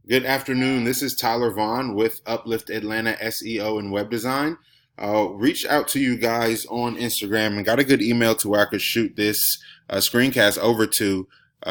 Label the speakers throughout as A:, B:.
A: Good afternoon. This is Tyler Vaughn with Uplift Atlanta SEO and Web Design. Reached out to you guys on Instagram and got a good email to where I could shoot this screencast over to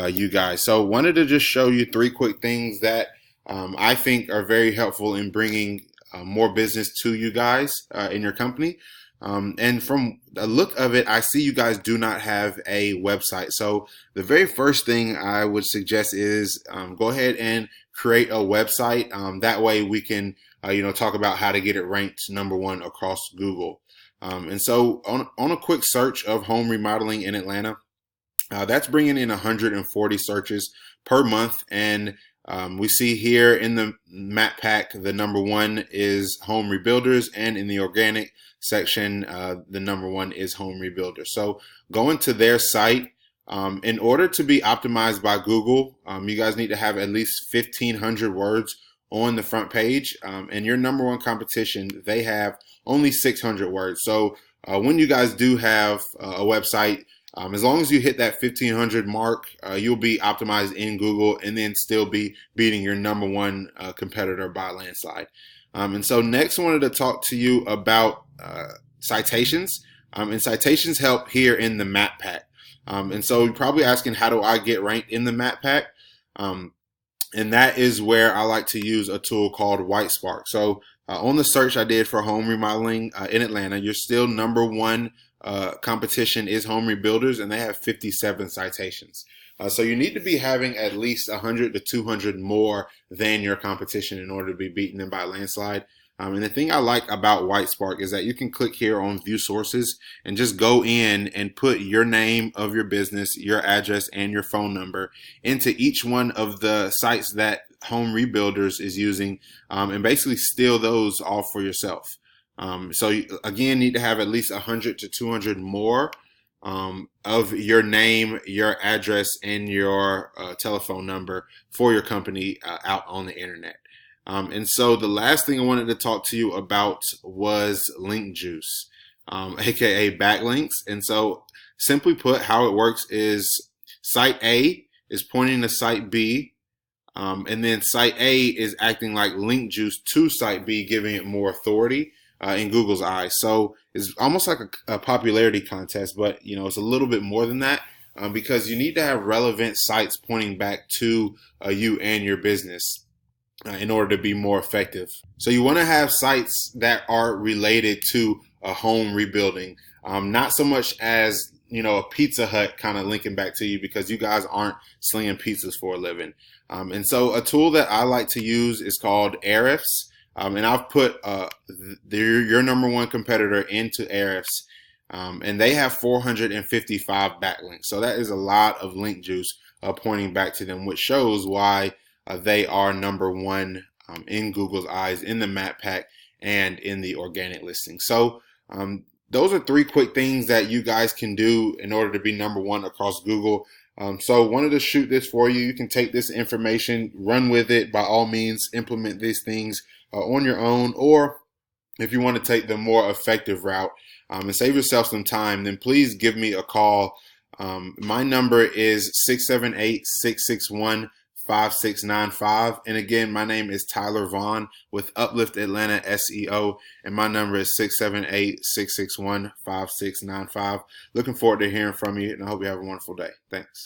A: you guys. So wanted to just show you three quick things that I think are very helpful in bringing more business to you guys in your company. And from the look of it, I see you guys do not have a website. So the very first thing I would suggest is go ahead and create a website. That way we can, talk about how to get it ranked #1 across Google. And so on a quick search of home remodeling in Atlanta, that's bringing in 140 searches per month. And we see here in the map pack, the #1 is home rebuilders, and in the organic section, the #1 is home rebuilders. So going to their site, in order to be optimized by Google, you guys need to have at least 1,500 words on the front page. And your #1 competition, they have only 600 words. So when you guys do have a website, as long as you hit that 1,500 mark, you'll be optimized in Google and then still be beating your #1 competitor by a landslide. And so next I wanted to talk to you about citations. And citations help here in the map pack. And so you're probably asking, how do I get ranked in the map pack? And that is where I like to use a tool called WhiteSpark. So on the search I did for home remodeling in Atlanta, you're still #1 competition is home rebuilders, and they have 57 citations. So you need to be having at least 100 to 200 more than your competition in order to be beaten them by a landslide. And the thing I like about WhiteSpark is that you can click here on view sources and just go in and put your name of your business, your address, and your phone number into each one of the sites that home rebuilders is using, and basically steal those all for yourself. So you, again, need to have at least 100 to 200 more of your name, your address, and your telephone number for your company out on the internet. And so the last thing I wanted to talk to you about was link juice, aka backlinks. And so simply put, how it works is site A is pointing to site B, and then site A is acting like link juice to site B, giving it more authority in Google's eyes. So it's almost like a popularity contest, but it's a little bit more than that, because you need to have relevant sites pointing back to you and your business in order to be more effective. So you want to have sites that are related to a home rebuilding, not so much as a Pizza Hut kind of linking back to you, because you guys aren't slinging pizzas for a living. And so a tool that I like to use is called Ahrefs. And I've put your #1 competitor into Ahrefs, and they have 455 backlinks. So that is a lot of link juice pointing back to them, which shows why they are #1 in Google's eyes, in the map pack, and in the organic listing. So those are three quick things that you guys can do in order to be #1 across Google. So wanted to shoot this for you. You can take this information, run with it. By all means, implement these things on your own, or if you want to take the more effective route and save yourself some time, then please give me a call. My number is 678-661-5695. And again, my name is Tyler Vaughn with Uplift Atlanta SEO, and my number is 678-661-5695. Looking forward to hearing from you, and I hope you have a wonderful day. Thanks.